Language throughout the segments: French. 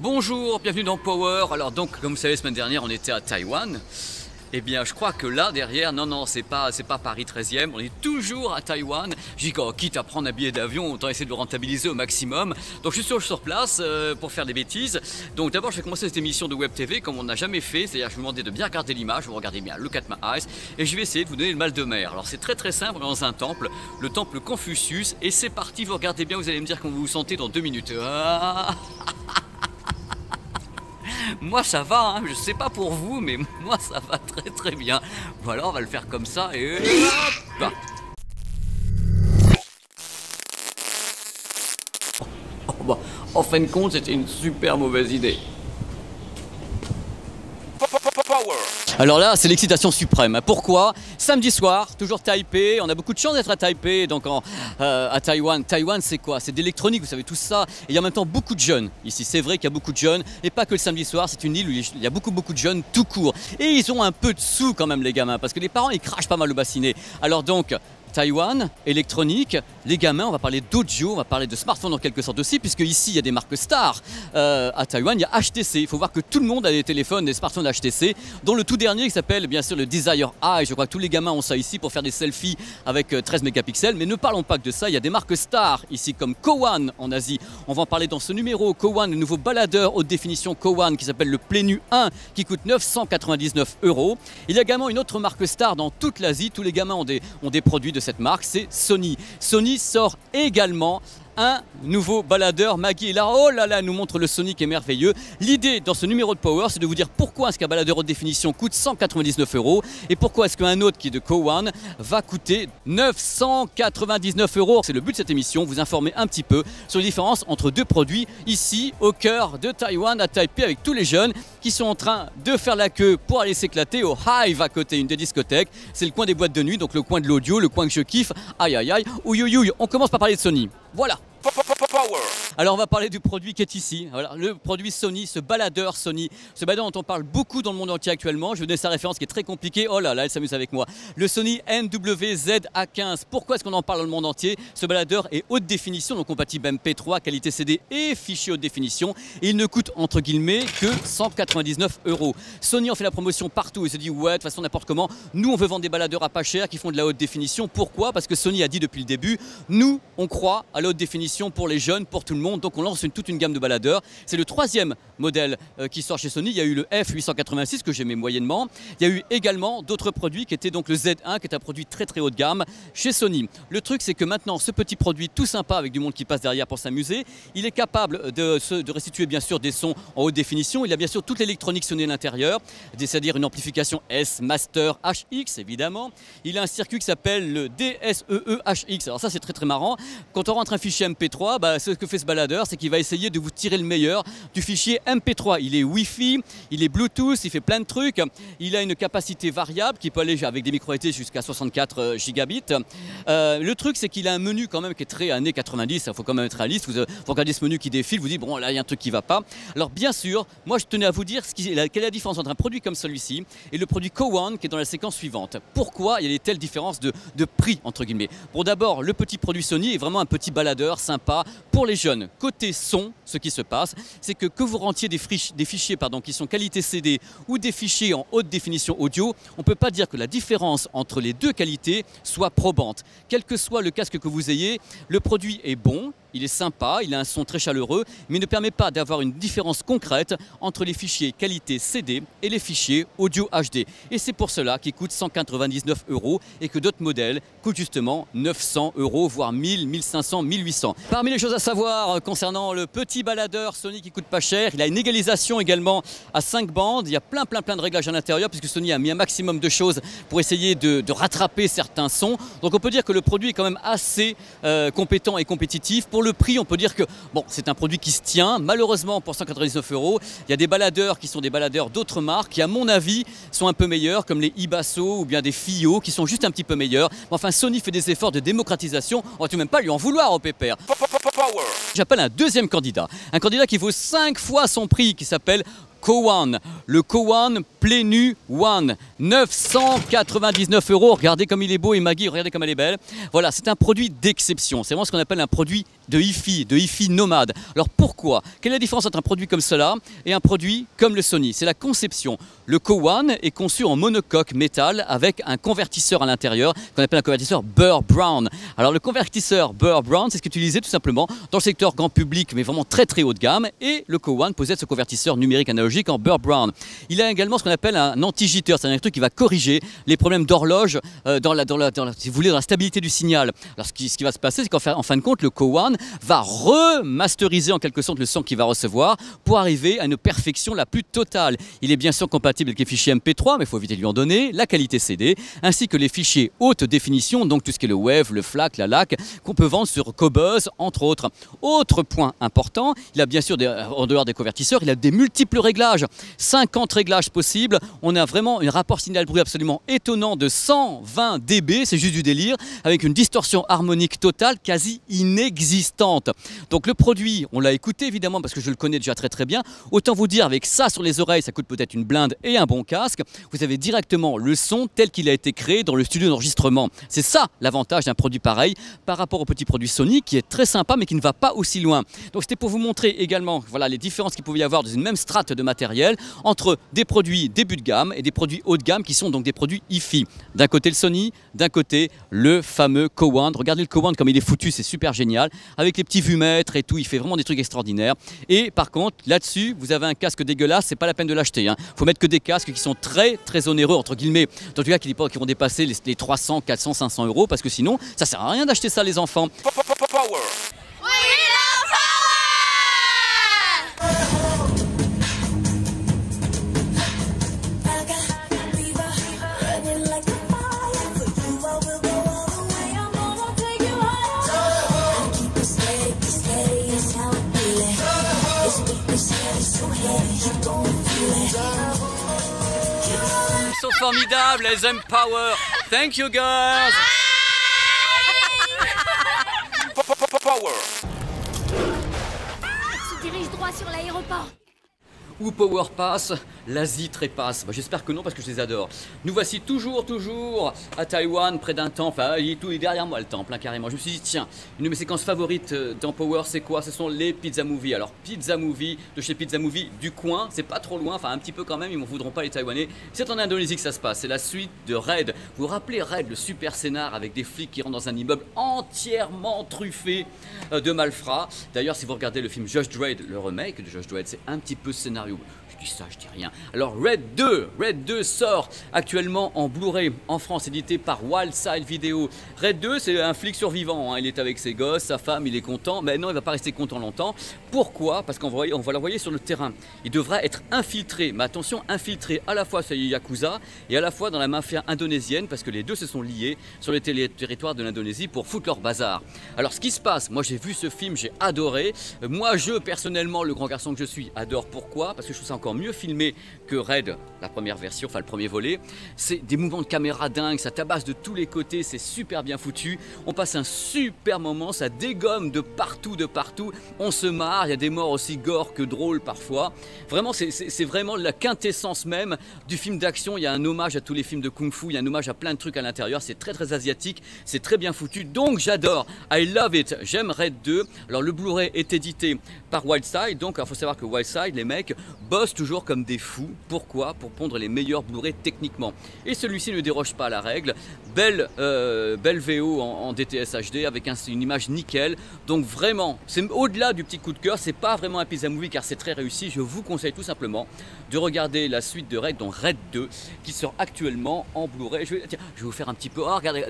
Bonjour, bienvenue dans Power. Alors donc, comme vous savez, semaine dernière, on était à Taïwan. Eh bien, je crois que là, derrière, non, c'est pas Paris 13e, on est toujours à Taïwan. J'ai dit, quitte à prendre un billet d'avion, autant essayer de le rentabiliser au maximum. Donc, je suis sur place pour faire des bêtises. Donc, d'abord, je vais commencer cette émission de Web TV comme on n'a jamais fait. C'est-à-dire, je vais vous demander de bien regarder l'image, vous regardez bien, look at my eyes. Et je vais essayer de vous donner le mal de mer. Alors, c'est très simple, dans un temple, le temple Confucius. Et c'est parti, vous regardez bien, vous allez me dire comment vous vous sentez dans 2 minutes. Moi ça va, hein, je sais pas pour vous, mais moi ça va très bien. Voilà, on va le faire comme ça et hop. Bah, en fin de compte, c'était une super mauvaise idée. Alors là, c'est l'excitation suprême. Pourquoi? Samedi soir, toujours Taipei. On a beaucoup de chance d'être à Taipei, donc à Taïwan. Taïwan, c'est quoi? C'est d'électronique, vous savez tout ça. Et il y a en même temps beaucoup de jeunes ici. C'est vrai qu'il y a beaucoup de jeunes. Et pas que le samedi soir, c'est une île où il y a beaucoup de jeunes tout court. Et ils ont un peu de sous quand même, les gamins, parce que les parents, ils crachent pas mal le bassinet. Alors donc, Taïwan, électronique, les gamins, on va parler d'audio, on va parler de smartphone en quelque sorte aussi, puisque ici il y a des marques stars. À Taïwan, il y a HTC. Il faut voir que tout le monde a des téléphones, des smartphones HTC, dont le tout dernier qui s'appelle bien sûr le Desire Eye. Je crois que tous les gamins ont ça ici pour faire des selfies avec 13 mégapixels. Mais ne parlons pas que de ça, il y a des marques stars ici comme Kowan en Asie. On va en parler dans ce numéro. Kowan, le nouveau baladeur haute définition Kowan qui s'appelle le Plenu 1 qui coûte 999 €. Il y a également une autre marque star dans toute l'Asie. Tous les gamins ont des produits de cette marque, c'est Sony. Sony sort également un nouveau baladeur. Maggie est là, oh là là, nous montre le Sony qui est merveilleux. L'idée dans ce numéro de Power, c'est de vous dire pourquoi est-ce qu'un baladeur haute définition coûte 199 € et pourquoi est-ce qu'un autre qui est de Kowan va coûter 999 €. C'est le but de cette émission, vous informer un petit peu sur les différences entre deux produits ici au cœur de Taïwan, à Taipei, avec tous les jeunes qui sont en train de faire la queue pour aller s'éclater au Hive à côté, une des discothèques. C'est le coin des boîtes de nuit, donc le coin de l'audio, le coin que je kiffe. Aïe aïe aïe, ouïouïouï. On commence par parler de Sony. Voilà. Alors on va parler du produit qui est ici. Voilà, le produit Sony, ce baladeur Sony, ce baladeur dont on parle beaucoup dans le monde entier actuellement. Je vais vous donner sa référence qui est très compliquée. Oh là là, elle s'amuse avec moi. Le Sony NWZ-A15. Pourquoi est-ce qu'on en parle dans le monde entier? Ce baladeur est haute définition, donc compatible MP3, qualité CD et fichier haute définition. Et il ne coûte entre guillemets que 199 €. Sony en fait la promotion partout. Il se dit ouais, de toute façon n'importe comment. Nous on veut vendre des baladeurs à pas cher qui font de la haute définition. Pourquoi? Parce que Sony a dit depuis le début, nous on croit à la haute définition pour les jeunes, pour tout le monde, donc on lance toute une gamme de baladeurs. C'est le 3e modèle qui sort chez Sony. Il y a eu le F886 que j'aimais moyennement. Il y a eu également d'autres produits qui étaient donc le Z1 qui est un produit très haut de gamme chez Sony. Le truc c'est que maintenant ce petit produit tout sympa avec du monde qui passe derrière pour s'amuser, il est capable de restituer bien sûr des sons en haute définition. Il a bien sûr toute l'électronique Sony à l'intérieur, c'est-à-dire une amplification S Master HX évidemment. Il a un circuit qui s'appelle le DSEE HX. Alors ça c'est très marrant. Quand on rentre un fichier MP3, ce que fait ce baladeur, c'est qu'il va essayer de vous tirer le meilleur du fichier MP3. Il est Wi-Fi, il est Bluetooth, il fait plein de trucs. Il a une capacité variable qui peut aller avec des micro SD jusqu'à 64 gigabits. Le truc, c'est qu'il a un menu quand même qui est très années 90. Il faut quand même être réaliste. Vous regardez ce menu qui défile, vous dites bon là il y a un truc qui va pas. Alors bien sûr, moi je tenais à vous dire quelle est la différence entre un produit comme celui-ci et le produit Kowan qui est dans la séquence suivante. Pourquoi il y a des telles différences de prix entre guillemets? Bon d'abord, le petit produit Sony est vraiment un petit baladeur sympa pour les jeunes. Côté son, ce qui se passe, c'est que vous rentiez des fichiers qui sont qualité CD ou des fichiers en haute définition audio, on ne peut pas dire que la différence entre les deux qualités soit probante. Quel que soit le casque que vous ayez, le produit est bon, il est sympa, il a un son très chaleureux, mais ne permet pas d'avoir une différence concrète entre les fichiers qualité CD et les fichiers audio HD. Et c'est pour cela qu'il coûte 199 € et que d'autres modèles coûtent justement 900 €, voire 1000, 1500, 1800. Parmi les choses à savoir concernant le petit baladeur Sony qui coûte pas cher, il a une égalisation également à 5 bandes. Il y a plein de réglages à l'intérieur puisque Sony a mis un maximum de choses pour essayer de rattraper certains sons. Donc on peut dire que le produit est quand même assez compétent et compétitif. Pour le prix, on peut dire que bon, c'est un produit qui se tient. Malheureusement, pour 199 €, il y a des baladeurs qui sont des baladeurs d'autres marques qui, à mon avis, sont un peu meilleurs, comme les Ibasso ou bien des Fio, qui sont juste un petit peu meilleurs. Enfin, Sony fait des efforts de démocratisation. On ne va même pas lui en vouloir au pépère. J'appelle un deuxième candidat. Un candidat qui vaut 5 fois son prix, qui s'appelle Kowan. Le Kowan Plenu One, 999 €. Regardez comme il est beau et Maggie, regardez comme elle est belle. Voilà, c'est un produit d'exception. C'est vraiment ce qu'on appelle un produit de hi-fi nomade. Alors pourquoi? Quelle est la différence entre un produit comme cela et un produit comme le Sony? C'est la conception. Le Co-One est conçu en monocoque métal avec un convertisseur à l'intérieur qu'on appelle un convertisseur Burr Brown. Alors le convertisseur Burr Brown, c'est ce qui est utilisé tout simplement dans le secteur grand public, mais vraiment très très haut de gamme. Et le Co-One possède ce convertisseur numérique analogique en Burr Brown. Il a également ce qu'on appelle un anti-jitter, c'est un truc qui va corriger les problèmes d'horloge si vous voulez, dans la stabilité du signal. Alors ce qui va se passer, c'est qu'en fin de compte, le Co-One va remasteriser en quelque sorte le son qu'il va recevoir pour arriver à une perfection la plus totale. Il est bien sûr compatible avec les fichiers MP3, mais il faut éviter de lui en donner, la qualité CD, ainsi que les fichiers haute définition, donc tout ce qui est le WAV, le FLAC, la LAC, qu'on peut vendre sur Qobuz, entre autres. Autre point important, il a bien sûr, en dehors des convertisseurs, il a des multiples réglages, 50 réglages possibles. On a vraiment un rapport signal-bruit absolument étonnant de 120 dB, c'est juste du délire, avec une distorsion harmonique totale quasi inexistante. Donc le produit, on l'a écouté évidemment parce que je le connais déjà très très bien. Autant vous dire, avec ça sur les oreilles, ça coûte peut-être une blinde et un bon casque. Vous avez directement le son tel qu'il a été créé dans le studio d'enregistrement. C'est ça l'avantage d'un produit pareil par rapport au petit produit Sony qui est très sympa mais qui ne va pas aussi loin. Donc c'était pour vous montrer également voilà, les différences qu'il pouvait y avoir dans une même strate de matériel entre des produits début de gamme et des produits haut de gamme qui sont donc des produits hi-fi. D'un côté le Sony, d'un côté le fameux Co-One. Regardez le Co-One comme il est foutu, c'est super génial. Avec les petits vumètres et tout, il fait vraiment des trucs extraordinaires. Et par contre, là-dessus, vous avez un casque dégueulasse, c'est pas la peine de l'acheter. Faut mettre que des casques qui sont très très onéreux, entre guillemets. En tout cas, qui vont dépasser les 300, 400, 500 € parce que sinon, ça sert à rien d'acheter ça les enfants. Power. Ils sont formidables, les Empower. Thank you girls. Power. Se dirige droit sur l'aéroport. Ou Power Pass, l'Asie trépasse. J'espère que non parce que je les adore. Nous voici toujours à Taïwan, près d'un temple. Il est derrière moi le temple, carrément. Je me suis dit, tiens, une de mes séquences favorites dans Power, c'est quoi? Ce sont les Pizza Movie. Alors, Pizza Movie, de chez Pizza Movie du coin, c'est pas trop loin, enfin un petit peu quand même, ils m'en voudront pas les Taïwanais. C'est en Indonésie que ça se passe, c'est la suite de Raid. Vous vous rappelez Raid, le super scénar avec des flics qui rentrent dans un immeuble entièrement truffé de malfrats. D'ailleurs, si vous regardez le film Judge Dredd, le remake de Judge Dredd, c'est un petit peu ce scénario. Je dis ça, je dis rien. Alors Raid 2 sort actuellement en Blu-ray en France, édité par Wildside Video. Raid 2, c'est un flic survivant, il est avec ses gosses, sa femme, il est content, mais non, il va pas rester content longtemps. Pourquoi? Parce qu'on va l'envoyer sur le terrain. Il devra être infiltré, mais attention, infiltré à la fois sur les Yakuza et à la fois dans la mafia indonésienne, parce que les deux se sont liés sur les territoires de l'Indonésie pour foutre leur bazar. Alors ce qui se passe, moi j'ai vu ce film, j'ai adoré. Moi personnellement, le grand garçon que je suis, adore. Pourquoi? Parce que je trouve ça encore mieux filmé que Raid, la première version, enfin le premier volet. C'est des mouvements de caméra dingues, ça tabasse de tous les côtés, c'est super bien foutu. On passe un super moment, ça dégomme de partout, on se marre, il y a des morts aussi gore que drôles parfois. Vraiment, c'est vraiment la quintessence même du film d'action. Il y a un hommage à tous les films de kung-fu, il y a un hommage à plein de trucs à l'intérieur, c'est très très asiatique, c'est très bien foutu, donc j'adore. I love it, j'aime Raid 2. Alors le Blu-ray est édité par Wildside, donc il faut savoir que Wildside, les mecs, bossent toujours comme des fous. Pourquoi? Pour pondre les meilleurs Blu-ray techniquement. Et celui-ci ne déroge pas à la règle. Belle VO en DTS HD avec une image nickel. Donc vraiment, c'est au-delà du petit coup de cœur, c'est pas vraiment un Pizza Movie car c'est très réussi. Je vous conseille tout simplement de regarder la suite de Raid, donc Raid 2, qui sort actuellement en Blu-ray. Je vais vous faire un petit peu... Oh, regardez.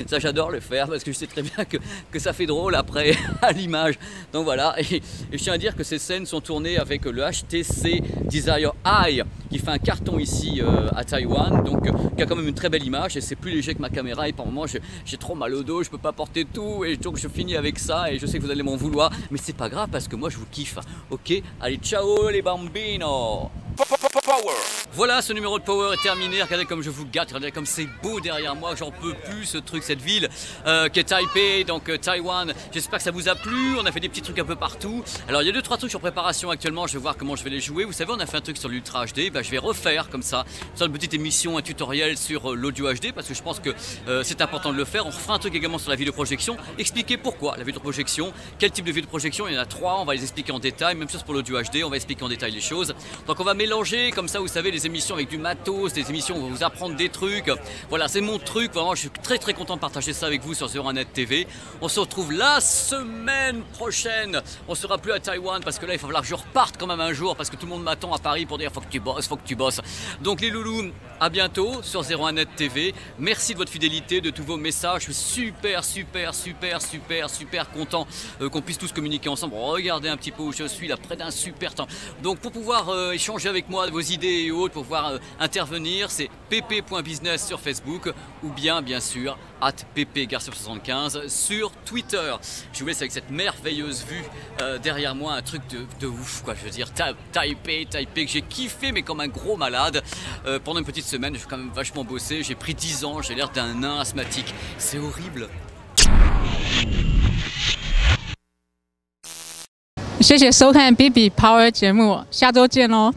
Ça j'adore le faire parce que je sais très bien que ça fait drôle après à l'image. Donc voilà, et je tiens à dire que ces scènes sont tournées avec le HTC Desire Eye qui fait un carton ici à Taïwan, donc qui a quand même une très belle image et c'est plus léger que ma caméra et par moment j'ai trop mal au dos, je peux pas porter tout et donc je finis avec ça et je sais que vous allez m'en vouloir mais c'est pas grave parce que moi je vous kiffe. Ok, allez ciao les bambinos. Power. Voilà, ce numéro de Power est terminé. Regardez comme je vous gâte, regardez comme c'est beau derrière moi. J'en peux plus ce truc, cette ville qui est Taipei, donc Taïwan. J'espère que ça vous a plu. On a fait des petits trucs un peu partout. Alors il y a 2-3 trucs sur préparation actuellement. Je vais voir comment je vais les jouer. Vous savez, on a fait un truc sur l'Ultra HD. Je vais refaire comme ça une petite émission, un tutoriel sur l'audio HD parce que je pense que c'est important de le faire. On refera un truc également sur la vidéoprojection. Expliquer pourquoi la vidéoprojection, quel type de vidéoprojection. Il y en a 3. On va les expliquer en détail. Même chose pour l'audio HD. On va expliquer en détail les choses. Donc on va mélanger comme ça, vous savez, les émissions avec du matos, des émissions où on va vous apprendre des trucs. Voilà, c'est mon truc. Vraiment, je suis très content de partager ça avec vous sur 01net TV. On se retrouve la semaine prochaine. On sera plus à Taïwan parce que là, il va falloir que je reparte quand même un jour parce que tout le monde m'attend à Paris pour dire faut que tu bosses. Donc les loulous, à bientôt sur 01net TV. Merci de votre fidélité, de tous vos messages. Je suis super content qu'on puisse tous communiquer ensemble. Regardez un petit peu où je suis là, près d'un super temps. Donc pour pouvoir échanger avec moi de vos idées et autres, pour pouvoir intervenir, c'est pp.business sur Facebook ou bien sûr @ppgarcia75 sur Twitter. Je vous laisse avec cette merveilleuse vue derrière moi, un truc de ouf quoi. Je veux dire Taipei que j'ai kiffé mais comme un gros malade pendant une petite semaine. J'ai quand même vachement bossé. J'ai pris 10 ans, j'ai l'air d'un nain asthmatique. C'est horrible. 谢谢收看 BB Power 节目，下周见哦。